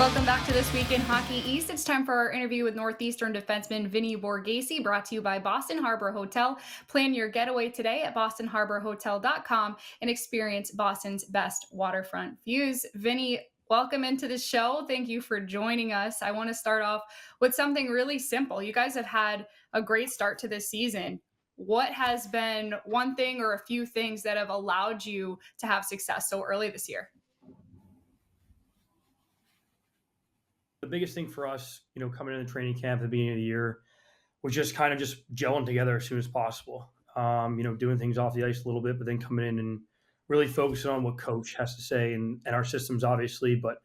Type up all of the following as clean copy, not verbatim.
Welcome back to This Week in Hockey East. It's time for our interview with Northeastern defenseman Vinny Borgesi, brought to you by Boston Harbor Hotel. Plan your getaway today at bostonharborhotel.com and experience Boston's best waterfront views. Vinny, welcome into the show. Thank you for joining us. I want to start off with something really simple. You guys have had a great start to this season. What has been one thing or a few things that have allowed you to have success so early this year? The biggest thing for us, coming into training camp at the beginning of the year was just kind of just gelling together as soon as possible. Doing things off the ice a little bit, but then coming in and really focusing on what coach has to say and our systems, obviously. But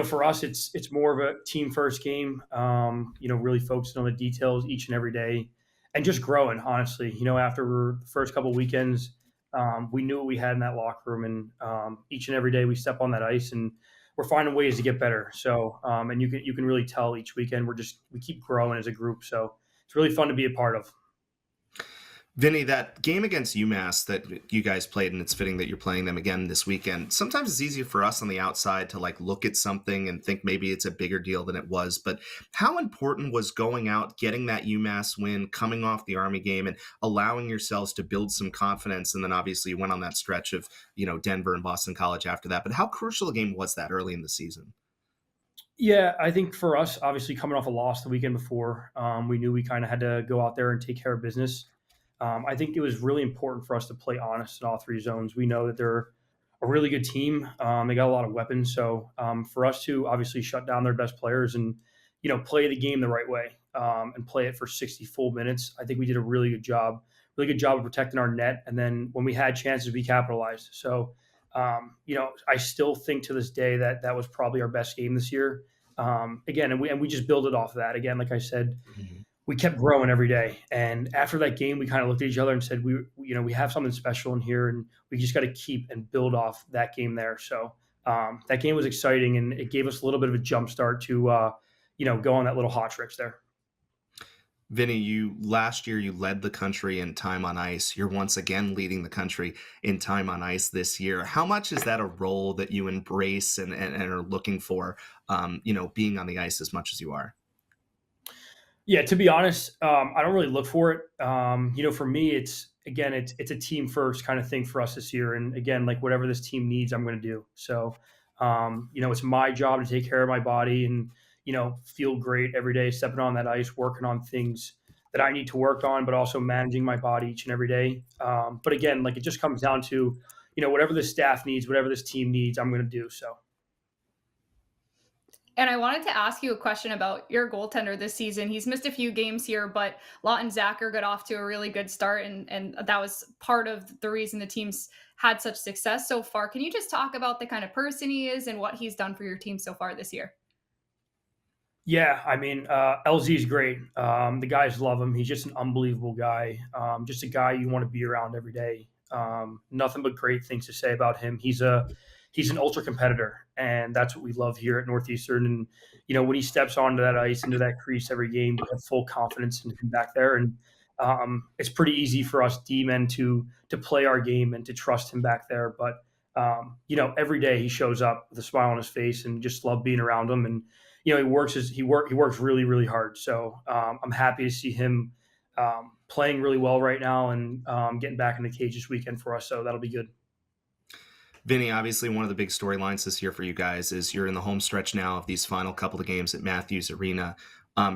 for us, it's more of a team first game. Really focusing on the details each and every day, and just growing. Honestly, after the first couple of weekends, we knew what we had in that locker room, and each and every day we step on that ice and we're finding ways to get better. So, and you can really tell each weekend we keep growing as a group. So it's really fun to be a part of. Vinny, that game against UMass that you guys played, and it's fitting that you're playing them again this weekend. Sometimes it's easier for us on the outside to look at something and think maybe it's a bigger deal than it was. But how important was going out, getting that UMass win, coming off the Army game, and allowing yourselves to build some confidence? And then obviously you went on that stretch of Denver and Boston College after that. But how crucial a game was that early in the season? Yeah, I think for us, obviously coming off a loss the weekend before, we knew we kind of had to go out there and take care of business. I think it was really important for us to play honest in all three zones. We know that they're a really good team. They got a lot of weapons. So for us to obviously shut down their best players and, play the game the right way and play it for 60 full minutes, I think we did a really good job of protecting our net. And then when we had chances, we capitalized. So, I still think to this day that that was probably our best game this year. Again, and we just build it off of that. Again, like I said, we kept growing every day. And after that game, we kind of looked at each other and said, we have something special in here, and we just got to keep and build off that game there. So that game was exciting, and it gave us a little bit of a jump start to, go on that little hot tricks there. Vinny, last year you led the country in time on ice. You're once again leading the country in time on ice this year. How much is that a role that you embrace and are looking for, being on the ice as much as you are? Yeah, to be honest, I don't really look for it. For me, it's a team first kind of thing for us this year. And again, whatever this team needs, I'm going to do. So, it's my job to take care of my body and, feel great every day, stepping on that ice, working on things that I need to work on, but also managing my body each and every day. But again, it just comes down to, whatever the staff needs, whatever this team needs, I'm going to do. So. And I wanted to ask you a question about your goaltender this season. He's missed a few games here, but Lawton Zacher got off to a really good start, and that was part of the reason the team's had such success so far. Can you just talk about the kind of person he is and what he's done for your team so far this year? Yeah, I mean, LZ's great. The guys love him. He's just an unbelievable guy. Just a guy you want to be around every day. Nothing but great things to say about him. He's an ultra competitor, and that's what we love here at Northeastern. And when he steps onto that ice, into that crease every game, we have full confidence in him back there. And it's pretty easy for us D-men to play our game and to trust him back there. But every day he shows up with a smile on his face, and just love being around him. And he works really, really hard. So I'm happy to see him playing really well right now and getting back in the cage this weekend for us. So that'll be good. Vinny, obviously one of the big storylines this year for you guys is you're in the home stretch now of these final couple of games at Matthews Arena.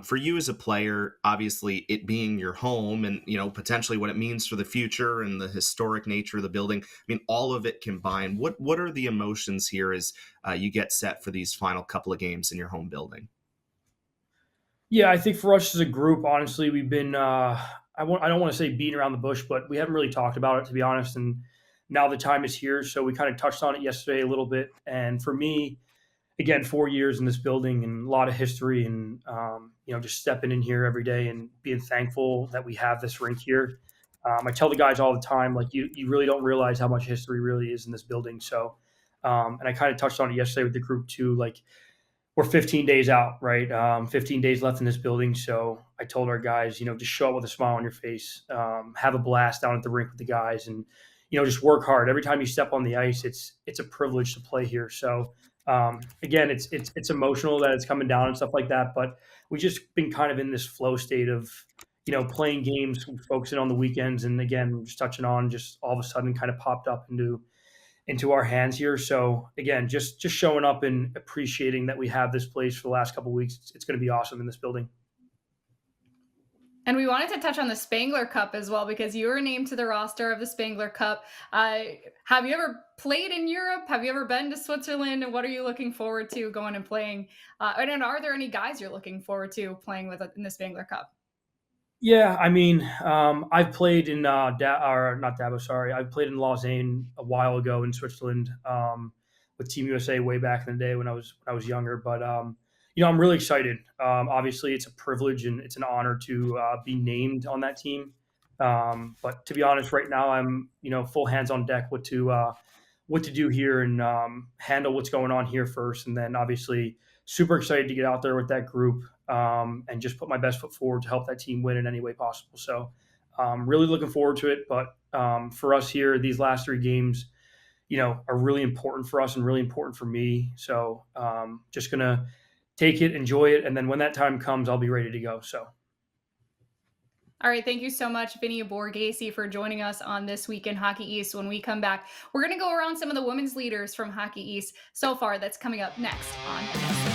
For you as a player, obviously it being your home and, potentially what it means for the future and the historic nature of the building, I mean, all of it combined, what are the emotions here as you get set for these final couple of games in your home building? Yeah, I think for us as a group, honestly, we've been, I don't want to say beating around the bush, but we haven't really talked about it, to be honest. And now the time is here. So we kind of touched on it yesterday a little bit. And for me, again, 4 years in this building and a lot of history and, just stepping in here every day and being thankful that we have this rink here. I tell the guys all the time, you really don't realize how much history really is in this building. So, and I kind of touched on it yesterday with the group too, we're 15 days out, right? 15 days left in this building. So I told our guys, just show up with a smile on your face, have a blast down at the rink with the guys, and, just work hard. Every time you step on the ice, it's a privilege to play here. So Again, it's emotional that it's coming down and stuff like that, but we just been kind of in this flow state of playing games, focusing on the weekends, and again, just touching on just all of a sudden kind of popped up into our hands here. So again, just showing up and appreciating that we have this place for the last couple of weeks. It's going to be awesome in this building. And we wanted to touch on the Spengler Cup as well because you were named to the roster of the Spengler Cup. Have you ever played in Europe? Have you ever been to Switzerland? And what are you looking forward to going and playing? And are there any guys you're looking forward to playing with in the Spengler Cup? Yeah, I mean, I've played in or not Davos. Sorry, I played in Lausanne a while ago in Switzerland with Team USA way back in the day when I was younger. But I'm really excited. Obviously, it's a privilege and it's an honor to be named on that team. But to be honest, right now I'm full hands on deck what to do here and handle what's going on here first, and then obviously super excited to get out there with that group and just put my best foot forward to help that team win in any way possible. So really looking forward to it. But for us here, these last 3 games, are really important for us and really important for me. So just going to take it, enjoy it. And then when that time comes, I'll be ready to go. So. All right. Thank you so much, Vinny Borgesi, for joining us on This Week in Hockey East. When we come back, we're going to go around some of the women's leaders from Hockey East so far. That's coming up next on this.